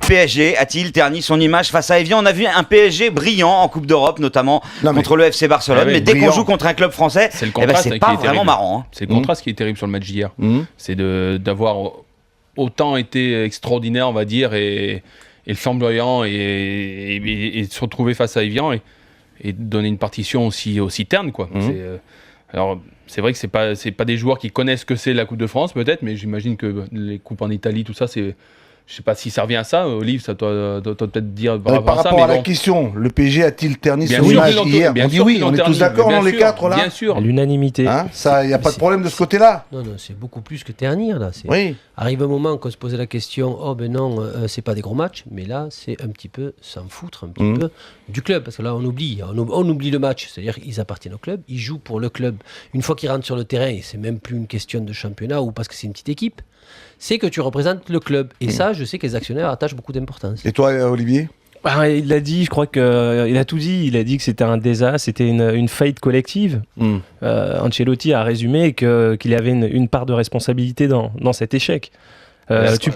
PSG a-t-il terni son image face à Evian? On a vu un PSG brillant en Coupe d'Europe, notamment contre le FC Barcelone. Mais dès qu'on joue contre un club français, c'est pas vraiment marrant. C'est le contraste qui est terrible sur le match d'hier. C'est d'avoir autant été extraordinaire, on va dire, et flamboyant, et se retrouver face à Evian et donner une partition aussi terne, quoi. Alors, c'est vrai que c'est pas des joueurs qui connaissent ce que c'est la Coupe de France, peut-être, mais j'imagine que les coupes en Italie, tout ça, je sais pas si ça revient à ça, Olive, ça doit peut-être dire par rapport à la question, le PSG a-t-il terni son image hier? On dit oui, on est tous d'accord, les quatre là. Bien sûr. À l'unanimité. Ça, il n'y a pas de problème de ce côté-là. Non, c'est beaucoup plus que ternir là. Oui. Arrive un moment qu'on se posait la question, oh ben non, c'est pas des gros matchs, mais là c'est un petit peu s'en foutre un petit peu du club, parce que là on oublie le match, c'est-à-dire qu'ils appartiennent au club, ils jouent pour le club. Une fois qu'ils rentrent sur le terrain, et c'est même plus une question de championnat ou parce que c'est une petite équipe, c'est que tu représentes le club. Et ça, je sais que les actionnaires attachent beaucoup d'importance. Et toi, Olivier? Il l'a dit, je crois qu'il a tout dit. Il a dit que c'était un désastre, c'était une faillite collective. Ancelotti a résumé qu'il y avait une part de responsabilité dans cet échec. Tu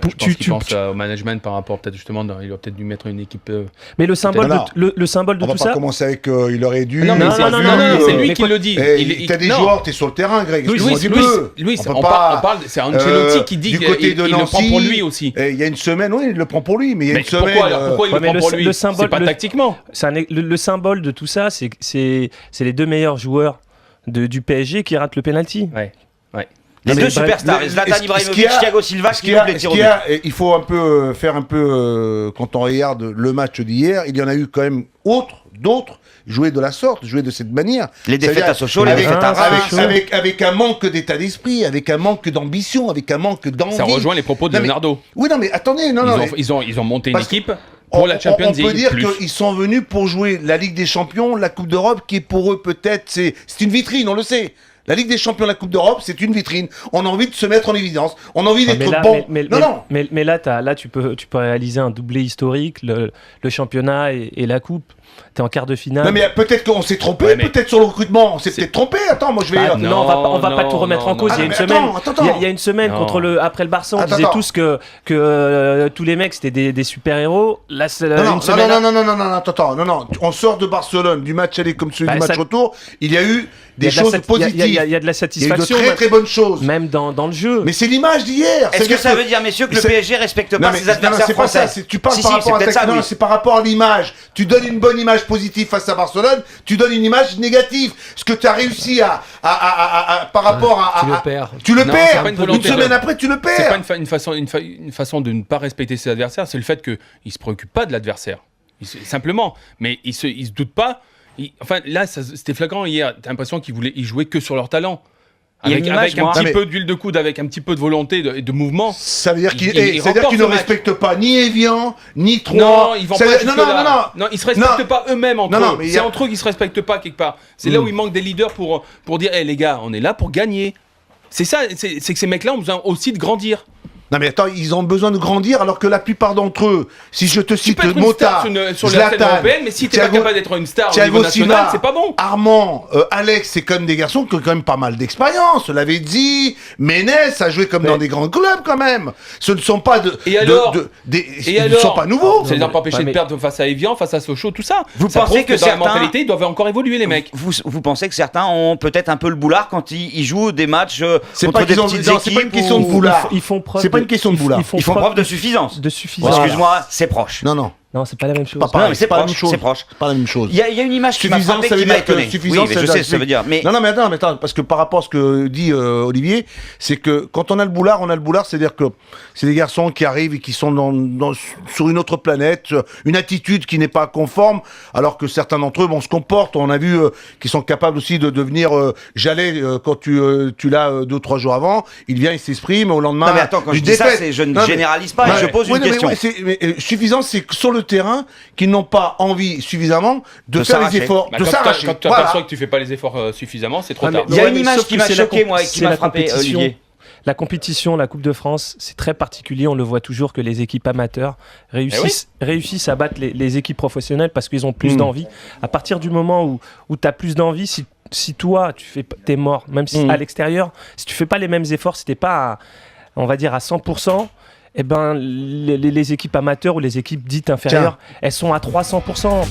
penses au management par rapport, peut-être justement, il aurait peut-être dû mettre une équipe. Mais le symbole de on tout va ça. pas commencer avec il aurait dû. Non, c'est lui qui le dit. T'as des joueurs, t'es sur le terrain, Greg. Louis, on parle, c'est Ancelotti qui dit qu'il le prend pour lui aussi. Il y a une semaine, oui, il le prend pour lui, mais il y a une semaine. Pourquoi il le prend pour lui? C'est pas tactiquement. Le symbole de tout ça, c'est les deux meilleurs joueurs du PSG qui ratent le penalty. Ouais. Les deux superstars, Zlatan Ibrahimovic, Thiago Silva, qui loupent les tirs au but. Il faut faire un peu, quand on regarde le match d'hier, il y en a eu quand même d'autres jouer de la sorte, jouer de cette manière. Les défaites à Sochaux, les défaites à Reims. Avec un manque d'état d'esprit, avec un manque d'ambition, avec un manque d'envie. Ça rejoint les propos de Leonardo. Oui, non, mais attendez, ils ont monté une équipe pour la Champions League. On peut dire qu'ils sont venus pour jouer la Ligue des Champions, la Coupe d'Europe, qui est pour eux peut-être, c'est une vitrine, on le sait. La Ligue des Champions, la Coupe d'Europe, c'est une vitrine. On a envie de se mettre en évidence. On a envie d'être bon. Mais là, tu peux réaliser un doublé historique, le championnat et la Coupe. T'es en quart de finale. Non, mais peut-être qu'on s'est trompé, peut-être sur le recrutement. On s'est peut-être trompé. Attends, moi je vais. On va pas tout remettre en cause. Il y a une semaine. Il y a une semaine après le Barça, on disait tous que tous les mecs c'était des super-héros. Là, non, on sort de Barcelone, du match aller comme celui du match retour. Il y a eu des choses positives. Il y a de la satisfaction. Il y a eu de très bonnes choses. Même dans le jeu. Mais c'est l'image d'hier. Est-ce que ça veut dire, messieurs, que le PSG respecte pas ses adversaires français? Tu parles par rapport à non, c'est par rapport à l'image. Tu donnes une bonne image positive face à Barcelone, tu donnes une image négative. Ce que tu as réussi par rapport à. Tu le perds. Une semaine après, tu le perds. C'est pas une façon de ne pas respecter ses adversaires, c'est le fait qu'il ne se préoccupe pas de l'adversaire. Simplement. Mais il se doute pas. Enfin, là, c'était flagrant hier. T'as l'impression qu'ils jouaient que sur leur talent. Avec un petit peu d'huile de coude, avec un petit peu de volonté et de mouvement. Ça veut dire qu'ils ne respectent pas ni Evian, ni Troyes. Non, ils vont pas. Non, ils se respectent pas eux-mêmes entre eux. C'est entre eux qu'ils se respectent pas quelque part. C'est là où il manque des leaders pour dire, les gars, on est là pour gagner. C'est ça. C'est que ces mecs-là ont besoin aussi de grandir. Non mais attends, ils ont besoin de grandir alors que la plupart d'entre eux, si je te cite Mota, sur la scène européenne, mais si t'es pas capable d'être une star au niveau national, c'est pas bon. Armand, Alex, c'est quand même des garçons qui ont quand même pas mal d'expérience. Lavezzi, Ménès a joué comme dans des grands clubs quand même. Ce ne sont pas ils ne sont pas nouveaux. Ça les a pas empêchés de perdre face à Evian, face à Sochaux, tout ça. Vous pensez que certains, dans la mentalité, ils doivent encore évoluer les mecs. Vous pensez que certains ont peut-être un peu le boulard quand ils jouent des matchs contre des petites équipes? C'est pas une question de boulard. Ils font preuve. C'est pas une question de boulard. Ils font preuve de suffisance. Excuse-moi, c'est proche. Non, c'est pas la même chose. C'est pas la même chose. C'est proche. Pas la même chose. Il y a une image qui m'a frappé, qui m'a étonné. Oui, mais je sais, ça veut dire. Non, mais attends, parce que par rapport à ce que dit Olivier, c'est que quand on a le boulard, c'est-à-dire que c'est des garçons qui arrivent et qui sont sur une autre planète, une attitude qui n'est pas conforme, alors que certains d'entre eux, se comportent. On a vu qu'ils sont capables aussi de devenir quand tu l'as 2-3 jours avant, il vient, il s'exprime, au lendemain. Non, mais attends, quand je dis ça, je ne généralise pas, je pose une question. Mais suffisance, c'est sur le terrain qui n'ont pas envie suffisamment de faire les efforts, de s'arracher. Quand tu t'aperçois que tu fais pas les efforts suffisamment, c'est trop tard. Il y a une image qui m'a choqué, moi, et qui m'a frappé, Olivier. La compétition, la Coupe de France, c'est très particulier. On le voit toujours que les équipes amateurs réussissent à battre les équipes professionnelles parce qu'ils ont plus d'envie. À partir du moment où tu as plus d'envie, si toi, t'es mort, même si à l'extérieur, si tu fais pas les mêmes efforts, si t'es pas, on va dire, à 100%, eh ben, les équipes amateurs ou les équipes dites inférieures, elles sont à 300%.